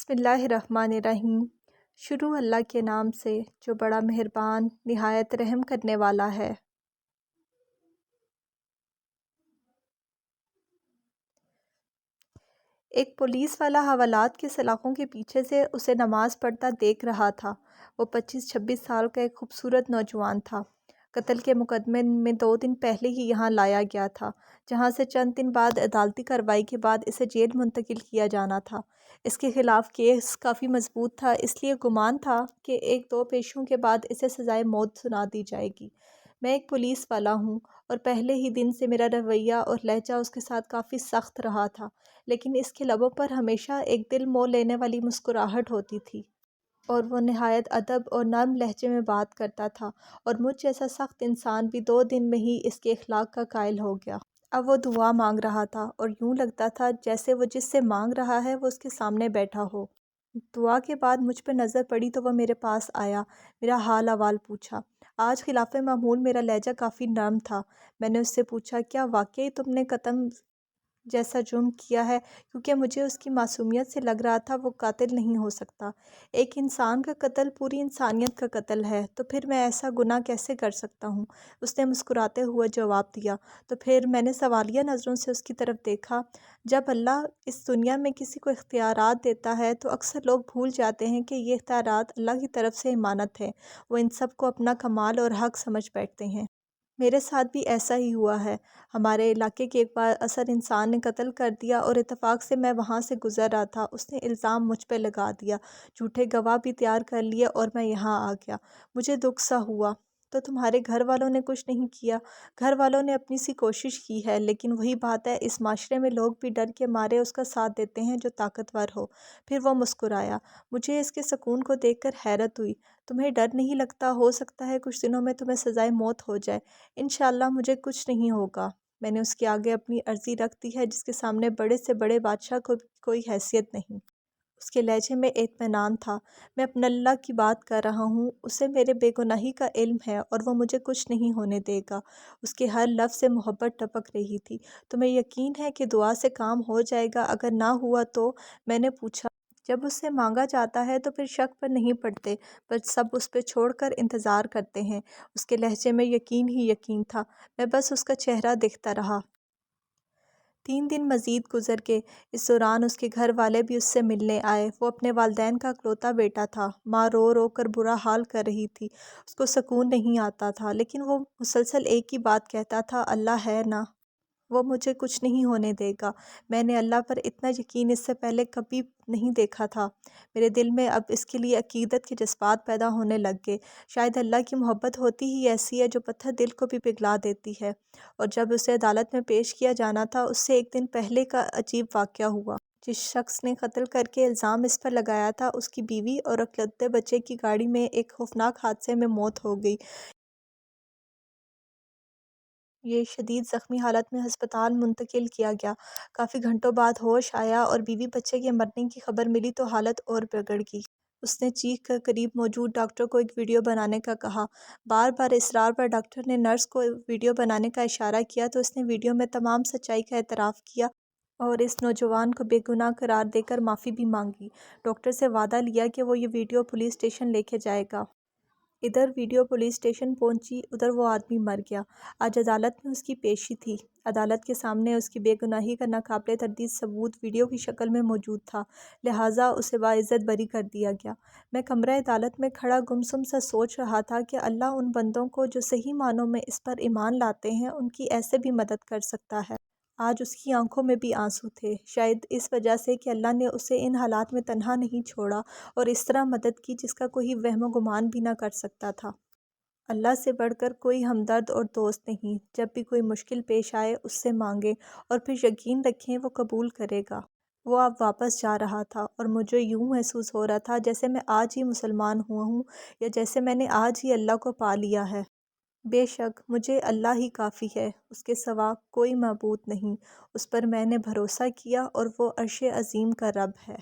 بسم اللہ الرحمن الرحیم۔ شروع اللہ کے نام سے جو بڑا مہربان نہایت رحم کرنے والا ہے۔ ایک پولیس والا حوالات کے سلاخوں کے پیچھے سے اسے نماز پڑھتا دیکھ رہا تھا۔ وہ 25-26 سال کا ایک خوبصورت نوجوان تھا۔ قتل کے مقدمے میں 2 دن پہلے ہی یہاں لایا گیا تھا، جہاں سے چند دن بعد عدالتی کارروائی کے بعد اسے جیل منتقل کیا جانا تھا۔ اس کے خلاف کیس کافی مضبوط تھا، اس لیے گمان تھا کہ 1-2 پیشیوں کے بعد اسے سزائے موت سنا دی جائے گی۔ میں ایک پولیس والا ہوں اور پہلے ہی دن سے میرا رویہ اور لہجہ اس کے ساتھ کافی سخت رہا تھا، لیکن اس کے لبوں پر ہمیشہ ایک دل مو لینے والی مسکراہٹ ہوتی تھی اور وہ نہایت ادب اور نرم لہجے میں بات کرتا تھا، اور مجھ جیسا سخت انسان بھی 2 دن میں ہی اس کے اخلاق کا قائل ہو گیا۔ اب وہ دعا مانگ رہا تھا اور یوں لگتا تھا جیسے وہ جس سے مانگ رہا ہے وہ اس کے سامنے بیٹھا ہو۔ دعا کے بعد مجھ پہ نظر پڑی تو وہ میرے پاس آیا، میرا حال احوال پوچھا۔ آج خلاف معمول میرا لہجہ کافی نرم تھا۔ میں نے اس سے پوچھا، کیا واقعی تم نے قتل جیسا جرم کیا ہے؟ کیونکہ مجھے اس کی معصومیت سے لگ رہا تھا وہ قاتل نہیں ہو سکتا۔ ایک انسان کا قتل پوری انسانیت کا قتل ہے، تو پھر میں ایسا گناہ کیسے کر سکتا ہوں؟ اس نے مسکراتے ہوئے جواب دیا۔ تو پھر میں نے سوالیہ نظروں سے اس کی طرف دیکھا۔ جب اللہ اس دنیا میں کسی کو اختیارات دیتا ہے تو اکثر لوگ بھول جاتے ہیں کہ یہ اختیارات اللہ کی طرف سے امانت ہے، وہ ان سب کو اپنا کمال اور حق سمجھ بیٹھتے ہیں۔ میرے ساتھ بھی ایسا ہی ہوا ہے۔ ہمارے علاقے کے ایک بااثر انسان نے قتل کر دیا اور اتفاق سے میں وہاں سے گزر رہا تھا۔ اس نے الزام مجھ پہ لگا دیا، جھوٹے گواہ بھی تیار کر لیے اور میں یہاں آ گیا۔ مجھے دکھ سا ہوا۔ تو تمہارے گھر والوں نے کچھ نہیں کیا؟ گھر والوں نے اپنی سی کوشش کی ہے، لیکن وہی بات ہے، اس معاشرے میں لوگ بھی ڈر کے مارے اس کا ساتھ دیتے ہیں جو طاقتور ہو۔ پھر وہ مسکرایا۔ مجھے اس کے سکون کو دیکھ کر حیرت ہوئی۔ تمہیں ڈر نہیں لگتا؟ ہو سکتا ہے کچھ دنوں میں تمہیں سزائے موت ہو جائے۔ انشاءاللہ مجھے کچھ نہیں ہوگا۔ میں نے اس کے آگے اپنی عرضی رکھ دی ہے جس کے سامنے بڑے سے بڑے بادشاہ کو بھی کوئی حیثیت نہیں۔ اس کے لہجے میں اطمینان تھا۔ میں اپنے اللہ کی بات کر رہا ہوں، اسے میرے بے گناہی کا علم ہے اور وہ مجھے کچھ نہیں ہونے دے گا۔ اس کے ہر لفظ سے محبت ٹپک رہی تھی۔ تمہیں یقین ہے کہ دعا سے کام ہو جائے گا؟ اگر نہ ہوا تو؟ میں نے پوچھا۔ جب اس سے مانگا جاتا ہے تو پھر شک پر نہیں پڑتے، بس سب اس پہ چھوڑ کر انتظار کرتے ہیں۔ اس کے لہجے میں یقین ہی یقین تھا۔ میں بس اس کا چہرہ دیکھتا رہا۔ 3 دن مزید گزر گئے۔ اس دوران اس کے گھر والے بھی اس سے ملنے آئے۔ وہ اپنے والدین کا اکلوتا بیٹا تھا۔ ماں رو رو کر برا حال کر رہی تھی، اس کو سکون نہیں آتا تھا، لیکن وہ مسلسل ایک ہی بات کہتا تھا، اللہ ہے نا، وہ مجھے کچھ نہیں ہونے دے گا۔ میں نے اللہ پر اتنا یقین اس سے پہلے کبھی نہیں دیکھا تھا۔ میرے دل میں اب اس کے لیے عقیدت کے جذبات پیدا ہونے لگ گئے۔ شاید اللہ کی محبت ہوتی ہی ایسی ہے جو پتھر دل کو بھی پگھلا دیتی ہے۔ اور جب اسے عدالت میں پیش کیا جانا تھا، اس سے 1 دن پہلے کا عجیب واقعہ ہوا۔ جس شخص نے قتل کر کے الزام اس پر لگایا تھا، اس کی بیوی اور اکلوتے بچے کی گاڑی میں ایک خوفناک حادثے میں موت ہو گئی۔ یہ شدید زخمی حالت میں ہسپتال منتقل کیا گیا۔ کافی گھنٹوں بعد ہوش آیا اور بیوی بچے کے مرنے کی خبر ملی تو حالت اور بگڑ گئی۔ اس نے چیخ کر قریب موجود ڈاکٹر کو ایک ویڈیو بنانے کا کہا۔ بار بار اصرار پر ڈاکٹر نے نرس کو ویڈیو بنانے کا اشارہ کیا تو اس نے ویڈیو میں تمام سچائی کا اعتراف کیا اور اس نوجوان کو بے گناہ قرار دے کر معافی بھی مانگی۔ ڈاکٹر سے وعدہ لیا کہ وہ یہ ویڈیو پولیس اسٹیشن لے کے جائے گا۔ ادھر ویڈیو پولیس اسٹیشن پہنچی، ادھر وہ آدمی مر گیا۔ آج عدالت میں اس کی پیشی تھی۔ عدالت کے سامنے اس کی بے گناہی کا ناقابل تردید ثبوت ویڈیو کی شکل میں موجود تھا، لہٰذا اسے باعزت بری کر دیا گیا۔ میں کمرہ عدالت میں کھڑا گمسم سا سوچ رہا تھا کہ اللہ ان بندوں کو جو صحیح معنوں میں اس پر ایمان لاتے ہیں ان کی ایسے بھی مدد کر سکتا ہے۔ آج اس کی آنکھوں میں بھی آنسو تھے، شاید اس وجہ سے کہ اللہ نے اسے ان حالات میں تنہا نہیں چھوڑا اور اس طرح مدد کی جس کا کوئی وہم و گمان بھی نہ کر سکتا تھا۔ اللہ سے بڑھ کر کوئی ہمدرد اور دوست نہیں۔ جب بھی کوئی مشکل پیش آئے اس سے مانگیں اور پھر یقین رکھیں وہ قبول کرے گا۔ وہ اب واپس جا رہا تھا اور مجھے یوں محسوس ہو رہا تھا جیسے میں آج ہی مسلمان ہوا ہوں یا جیسے میں نے آج ہی اللہ کو پا لیا ہے۔ بے شک مجھے اللہ ہی کافی ہے، اس کے سوا کوئی معبود نہیں۔ اس پر میں نے بھروسہ کیا اور وہ عرش عظیم کا رب ہے۔